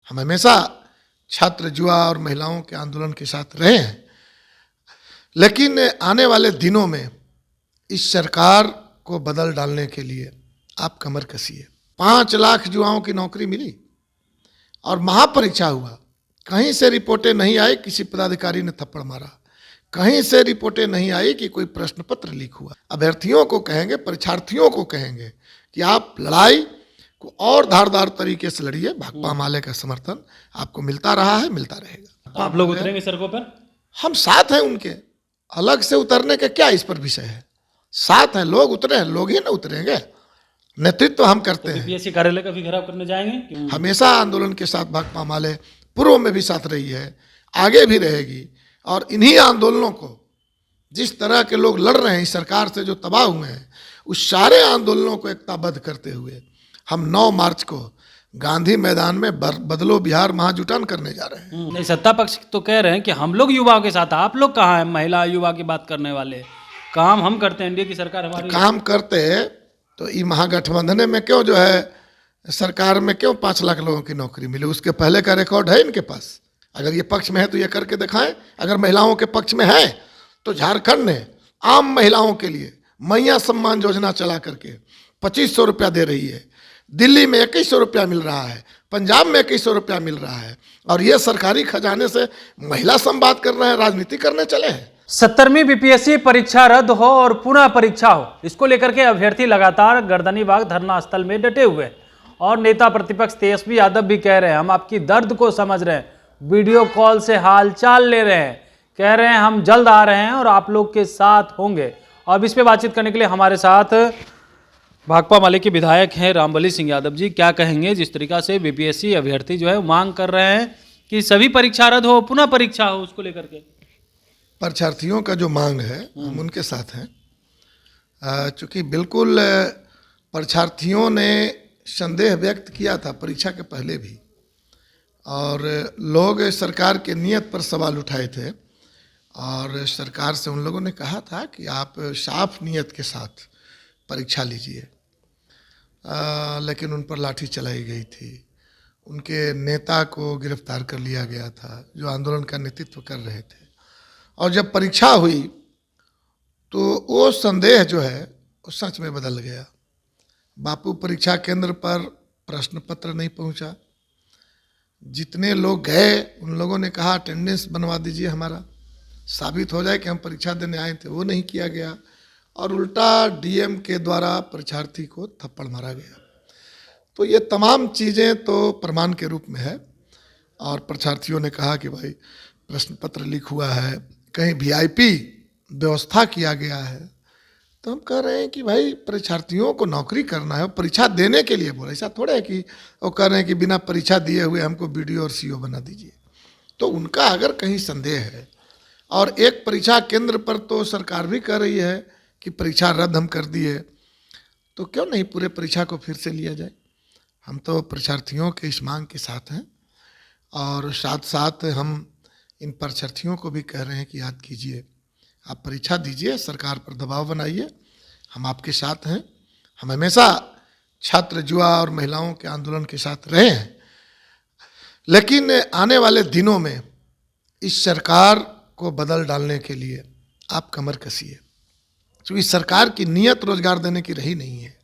हम हमेशा छात्र, युवा और महिलाओं के आंदोलन के साथ रहे हैं, लेकिन आने वाले दिनों में इस सरकार को बदल डालने के लिए आप कमर कसिए। 5 लाख युवाओं की नौकरी मिली और महापरीक्षा हुआ, कहीं से रिपोर्टें नहीं आई किसी पदाधिकारी ने थप्पड़ मारा, कहीं से रिपोर्टें नहीं आई कि कोई प्रश्न पत्र लीक हुआ। अभ्यर्थियों को कहेंगे, परीक्षार्थियों को कहेंगे कि आप लड़ाई को और धारदार तरीके से लड़िए। भाकपा माले का समर्थन आपको मिलता रहा है, मिलता रहेगा। आप लोग उतरेंगे सड़कों पर? हम साथ हैं उनके, अलग से उतरने का क्या इस पर विषय है। साथ हैं, लोग उतरे हैं, लोग ही ना उतरेंगे। नेतृत्व हम करते हैं। बीपीएससी कार्यालय का भी घेराव करने जाएंगे? हमेशा आंदोलन के साथ भाकपा माले पूर्व में भी साथ रही है, आगे भी रहेगी। और इन्हीं आंदोलनों को, जिस तरह के लोग लड़ रहे हैं इस सरकार से जो तबाह हुए हैं, उस सारे आंदोलनों को एकताबद्ध करते हुए हम 9 मार्च को गांधी मैदान में बदलो बिहार महाजुटान करने जा रहे हैं। नहीं, सत्ता पक्ष तो कह रहे हैं कि हम लोग युवाओं के साथ, आप लोग कहाँ हैं महिला युवा की बात करने वाले? काम हम करते हैं, एनडीए की सरकार हमारी काम करते हैं तो ये महागठबंधन में क्यों जो है सरकार में क्यों 5 लाख लोगों की नौकरी मिली? उसके पहले का रिकॉर्ड है इनके पास। अगर ये पक्ष में है तो ये करके दिखाएं। अगर महिलाओं के पक्ष में है तो झारखंड ने आम महिलाओं के लिए मैया सम्मान योजना चला करके 2500 रुपया दे रही है। दिल्ली में 2100 रुपया मिल रहा है, पंजाब में 2100 रुपया मिल रहा है, और ये सरकारी खजाने से महिला संवाद कर रहे हैं, राजनीति करने चले हैं। 70वीं बीपीएससी परीक्षा रद्द हो और पुनः परीक्षा हो, इसको लेकर के अभ्यर्थी लगातार गर्दनीबाग धरना स्थल में डटे हुए हैं। और नेता प्रतिपक्ष तेजस्वी यादव भी कह रहे हैं हम आपकी दर्द को समझ रहे हैं, वीडियो कॉल से हालचाल ले रहे हैं, कह रहे हैं हम जल्द आ रहे हैं और आप लोग के साथ होंगे। अब इस पे बातचीत करने के लिए हमारे साथ भाकपा माले के विधायक हैं रामबली सिंह यादव जी। क्या कहेंगे जिस तरीका से बीपीएससी अभ्यर्थी जो है मांग कर रहे हैं कि सभी परीक्षा रद्द हो, पुनः परीक्षा हो, उसको लेकर के? परीक्षार्थियों का जो मांग है हम उनके साथ हैं, चूँकि बिल्कुल परीक्षार्थियों ने संदेह व्यक्त किया था परीक्षा के पहले भी, और लोग सरकार के नियत पर सवाल उठाए थे, और सरकार से उन लोगों ने कहा था कि आप साफ नियत के साथ परीक्षा लीजिए, लेकिन उन पर लाठी चलाई गई थी। उनके नेता को गिरफ्तार कर लिया गया था जो आंदोलन का नेतृत्व कर रहे थे। और जब परीक्षा हुई तो वो संदेह जो है वो सच में बदल गया। बापू परीक्षा केंद्र पर प्रश्न पत्र नहीं पहुंचा। जितने लोग गए उन लोगों ने कहा अटेंडेंस बनवा दीजिए, हमारा साबित हो जाए कि हम परीक्षा देने आए थे, वो नहीं किया गया। और उल्टा डीएम के द्वारा परीक्षार्थी को थप्पड़ मारा गया। तो ये तमाम चीज़ें तो प्रमाण के रूप में है। और परीक्षार्थियों ने कहा कि भाई प्रश्न पत्र लीक हुआ है, कहीं वीआईपी व्यवस्था किया गया है। तो हम कह रहे हैं कि भाई परीक्षार्थियों को नौकरी करना है, परीक्षा देने के लिए बोला। ऐसा थोड़ा है कि वो कह रहे हैं कि बिना परीक्षा दिए हुए हमको बीडीओ और सीओ बना दीजिए। तो उनका अगर कहीं संदेह है, और एक परीक्षा केंद्र पर तो सरकार भी कह रही है कि परीक्षा रद्द हम कर दिए, तो क्यों नहीं पूरे परीक्षा को फिर से लिया जाए। हम तो परीक्षार्थियों के इस मांग के साथ हैं, और साथ साथ हम इन परीक्षार्थियों को भी कह रहे हैं कि याद कीजिए, आप परीक्षा दीजिए, सरकार पर दबाव बनाइए, हम आपके साथ हैं। हम हमेशा छात्र, युवा और महिलाओं के आंदोलन के साथ रहे हैं, लेकिन आने वाले दिनों में इस सरकार को बदल डालने के लिए आप कमर कसिए, क्योंकि सरकार की नीयत रोजगार देने की रही नहीं है।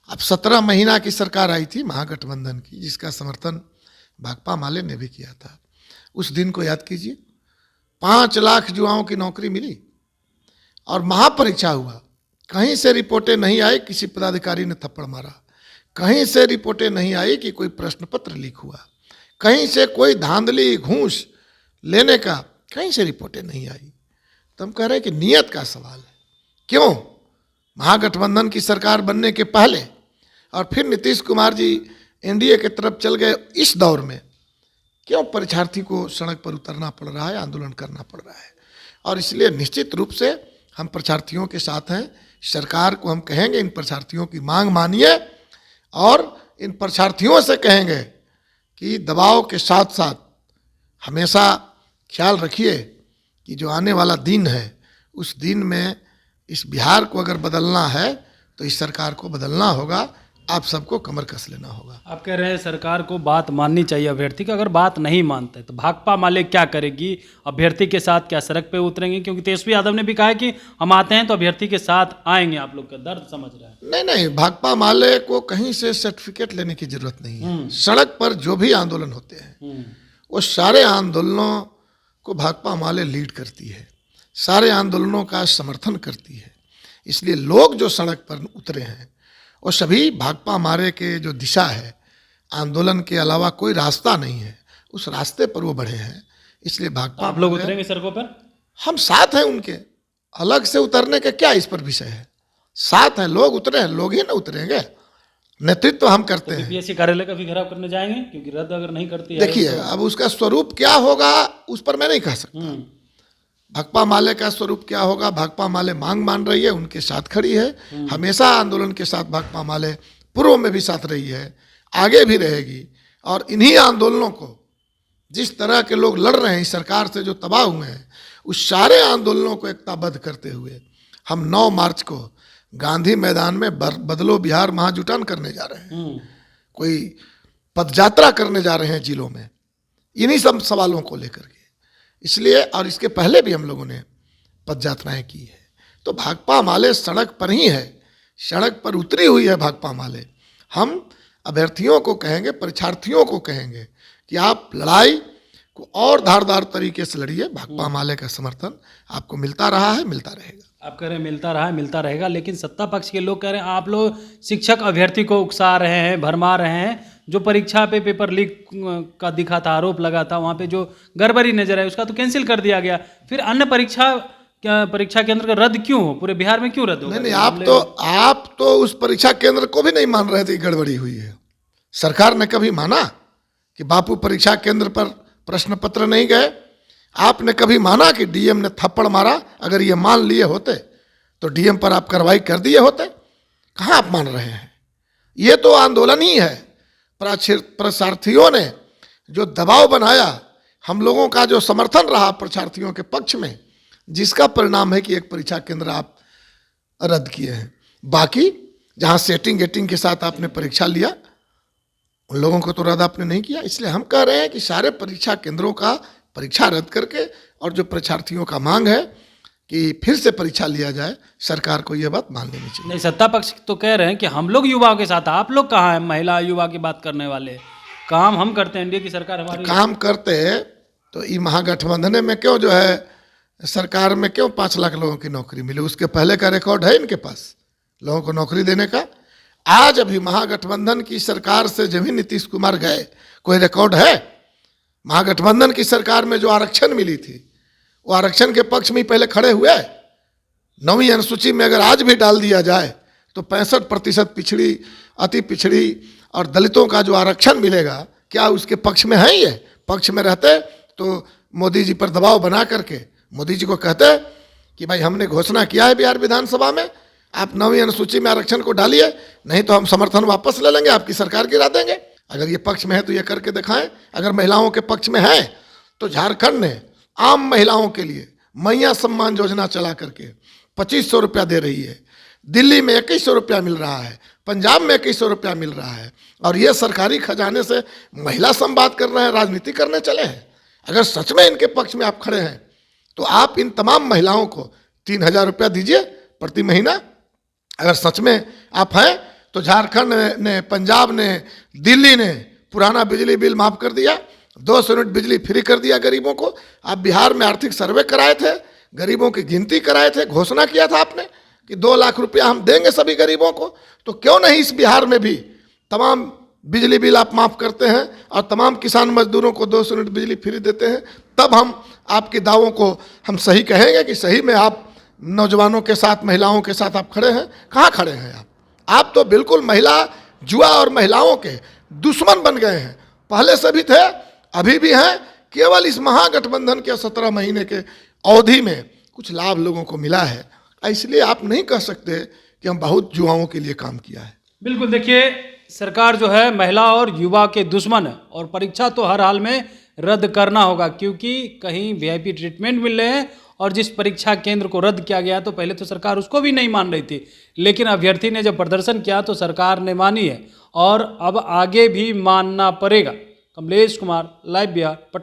अब 17 महीना की सरकार आई थी महागठबंधन की, जिसका समर्थन भाकपा माले ने भी किया था। उस दिन को याद कीजिए, 5 लाख युवाओं की नौकरी मिली और महापरीक्षा हुआ, कहीं से रिपोर्टें नहीं आई किसी पदाधिकारी ने थप्पड़ मारा, कहीं से रिपोर्टें नहीं आई कि कोई प्रश्न पत्र लीक हुआ, कहीं से कोई धांधली घूस लेने का कहीं से रिपोर्टें नहीं आई। तो हम कह रहे हैं कि नियत का सवाल है। क्यों महागठबंधन की सरकार बनने के पहले और फिर नीतीश कुमार जी एनडीए की तरफ चल गए, इस दौर में क्यों परीक्षार्थी को सड़क पर उतरना पड़ रहा है, आंदोलन करना पड़ रहा है? और इसलिए निश्चित रूप से हम परीक्षार्थियों के साथ हैं। सरकार को हम कहेंगे इन परीक्षार्थियों की मांग मानिए, और इन परीक्षार्थियों से कहेंगे कि दबाव के साथ साथ हमेशा ख्याल रखिए कि जो आने वाला दिन है, उस दिन में इस बिहार को अगर बदलना है तो इस सरकार को बदलना होगा। आप सबको कमर कस लेना होगा। आप कह रहे हैं सरकार को बात माननी चाहिए अभ्यर्थी का, अगर बात नहीं मानते तो भाकपा माले क्या करेगी अभ्यर्थी के साथ? क्या सड़क पे उतरेंगे? क्योंकि तेजस्वी यादव ने भी कहा है कि हम आते हैं तो अभ्यर्थी के साथ आएंगे। आप लोग का दर्द समझ रहे हैं। नहीं नहीं, भाकपा माले को कहीं से सर्टिफिकेट लेने की जरूरत नहीं है। सड़क पर जो भी आंदोलन होते हैं वो सारे आंदोलनों को भाकपा माले लीड करती है, सारे आंदोलनों का समर्थन करती है। इसलिए लोग जो सड़क पर उतरे हैं वो सभी भाकपा माले के जो दिशा है, आंदोलन के अलावा कोई रास्ता नहीं है, उस रास्ते पर वो बढ़े हैं। इसलिए भाकपा आप लोग उतरेंगे सड़कों पर? हम साथ हैं उनके, अलग से उतरने के क्या इस पर विषय है। साथ हैं, लोग उतरे हैं, लोग ही ना उतरेंगे। नेतृत्व हम करते हैं। बीपीएससी कार्यालय का भी घेराव करने जाएंगे क्योंकि रद्द अगर नहीं करती है। देखिए, अब उसका स्वरूप क्या होगा उस पर मैं नहीं कह सकता। भाकपा माले का स्वरूप क्या होगा, भाकपा माले मांग मान रही है, उनके साथ खड़ी है। हमेशा आंदोलन के साथ भाकपा माले पूर्व में भी साथ रही है, आगे भी रहेगी। और इन्हीं आंदोलनों को जिस तरह के लोग लड़ रहे हैं इस सरकार से, जो तबाह हुए हैं, उस सारे आंदोलनों को एकताबद्ध करते हुए हम 9 मार्च को गांधी मैदान में बदलो बिहार महाजुटान करने जा रहे हैं। कोई पदयात्रा करने जा रहे हैं जिलों में, इन्हीं सब सवालों को लेकर के। इसलिए, और इसके पहले भी हम लोगों ने पदयात्राएं की है। तो भाकपा माले सड़क पर ही है, सड़क पर उतरी हुई है भाकपा माले। हम अभ्यर्थियों को कहेंगे, परीक्षार्थियों को कहेंगे कि आप लड़ाई को और धारदार तरीके से लड़िए। भाकपा माले का समर्थन आपको मिलता रहा है, मिलता रहेगा। आप कह रहे हैं मिलता रहा है, मिलता रहेगा, लेकिन सत्ता पक्ष के लोग कह रहे हैं आप लोग शिक्षक अभ्यर्थी को उकसा रहे हैं, भरमा रहे हैं। जो परीक्षा पे पेपर लीक का दिखा था, आरोप लगा था, वहाँ पे जो गड़बड़ी नजर आई उसका तो कैंसिल कर दिया गया। फिर अन्य परीक्षा केंद्र का रद्द क्यों हो? पूरे बिहार में क्यों रद्द हो? नहीं, आप तो उस परीक्षा केंद्र को भी नहीं मान रहे थे, गड़बड़ी हुई है। सरकार ने कभी माना कि बापू परीक्षा केंद्र पर प्रश्न पत्र नहीं गए? आपने कभी माना कि डीएम ने थप्पड़ मारा? अगर ये मान लिए होते तो डीएम पर आप कार्रवाई कर दिए होते। कहाँ आप मान रहे हैं? ये तो आंदोलन ही है। परीक्षार्थियों ने जो दबाव बनाया, हम लोगों का जो समर्थन रहा परीक्षार्थियों के पक्ष में, जिसका परिणाम है कि एक परीक्षा केंद्र आप रद्द किए हैं। बाकी जहाँ सेटिंग गेटिंग के साथ आपने परीक्षा लिया, उन लोगों को तो रद्द आपने नहीं किया। इसलिए हम कह रहे हैं कि सारे परीक्षा केंद्रों का परीक्षा रद्द करके, और जो परीक्षार्थियों का मांग है कि फिर से परीक्षा लिया जाए, सरकार को यह बात मान लेनी चाहिए। नहीं, सत्ता पक्ष तो कह रहे हैं कि हम लोग युवाओं के साथ, आप लोग कहाँ हैं महिला युवा की बात करने वाले? काम हम करते हैं, एनडीए की सरकार हमारी काम करते हैं तो ये महागठबंधन में क्यों जो है सरकार में क्यों 5 लाख लोगों की नौकरी मिली? उसके पहले का रिकॉर्ड है इनके पास लोगों को नौकरी देने का। आज अभी महागठबंधन की सरकार से जब ही नीतीश कुमार गए, कोई रिकॉर्ड है? महागठबंधन की सरकार में जो आरक्षण मिली थी, वो आरक्षण के पक्ष में ही पहले खड़े हुए। 9वीं अनुसूची में अगर आज भी डाल दिया जाए तो 65% पिछड़ी, अति पिछड़ी और दलितों का जो आरक्षण मिलेगा, क्या उसके पक्ष में है? ये पक्ष में रहते तो मोदी जी पर दबाव बना करके मोदी जी को कहते कि भाई हमने घोषणा किया है बिहार विधानसभा में, आप 9वीं अनुसूची में आरक्षण को डालिए, नहीं तो हम समर्थन वापस ले लेंगे, आपकी सरकार गिरा देंगे। अगर ये पक्ष में है तो ये करके दिखाएं। अगर महिलाओं के पक्ष में है तो झारखंड ने आम महिलाओं के लिए मैया सम्मान योजना चला करके 2500 रुपया दे रही है। दिल्ली में 2100 रुपया मिल रहा है, पंजाब में 2100 रुपया मिल रहा है, और ये सरकारी खजाने से महिला संवाद कर रहे हैं, राजनीति करने चले हैं। अगर सच में इनके पक्ष में आप खड़े हैं तो आप इन तमाम महिलाओं को 3000 रुपया दीजिए प्रति महीना। अगर सच में आप हैं तो झारखंड ने, पंजाब ने, दिल्ली ने पुराना बिजली बिल माफ कर दिया, 200 यूनिट बिजली फ्री कर दिया गरीबों को। आप बिहार में आर्थिक सर्वे कराए थे, गरीबों की गिनती कराए थे, घोषणा किया था आपने कि 2 लाख रुपया हम देंगे सभी गरीबों को। तो क्यों नहीं इस बिहार में भी तमाम बिजली बिल आप माफ करते हैं और तमाम किसान मजदूरों को 200 यूनिट बिजली फ्री देते हैं? तब हम आपके दावों को हम सही कहेंगे कि सही में आप नौजवानों के साथ, महिलाओं के साथ आप खड़े हैं। कहाँ खड़े हैं आप तो बिल्कुल महिला जुआ और महिलाओं के दुश्मन बन गए हैं। पहले से भी थे, अभी भी हैं। केवल इस महागठबंधन के 17 महीने के अवधि में कुछ लाभ लोगों को मिला है, इसलिए आप नहीं कह सकते कि हम बहुत युवाओं के लिए काम किया है। बिल्कुल, देखिए सरकार जो है महिला और युवा के दुश्मन है, और परीक्षा तो हर हाल में रद्द करना होगा, क्योंकि कहीं वीआईपी ट्रीटमेंट मिल रहे हैं और जिस परीक्षा केंद्र को रद्द किया गया तो पहले तो सरकार उसको भी नहीं मान रही थी, लेकिन अभ्यर्थी ने जब प्रदर्शन किया तो सरकार ने मानी है और अब आगे भी मानना पड़ेगा। कमलेश कुमार, लाइव बिहार, पटना।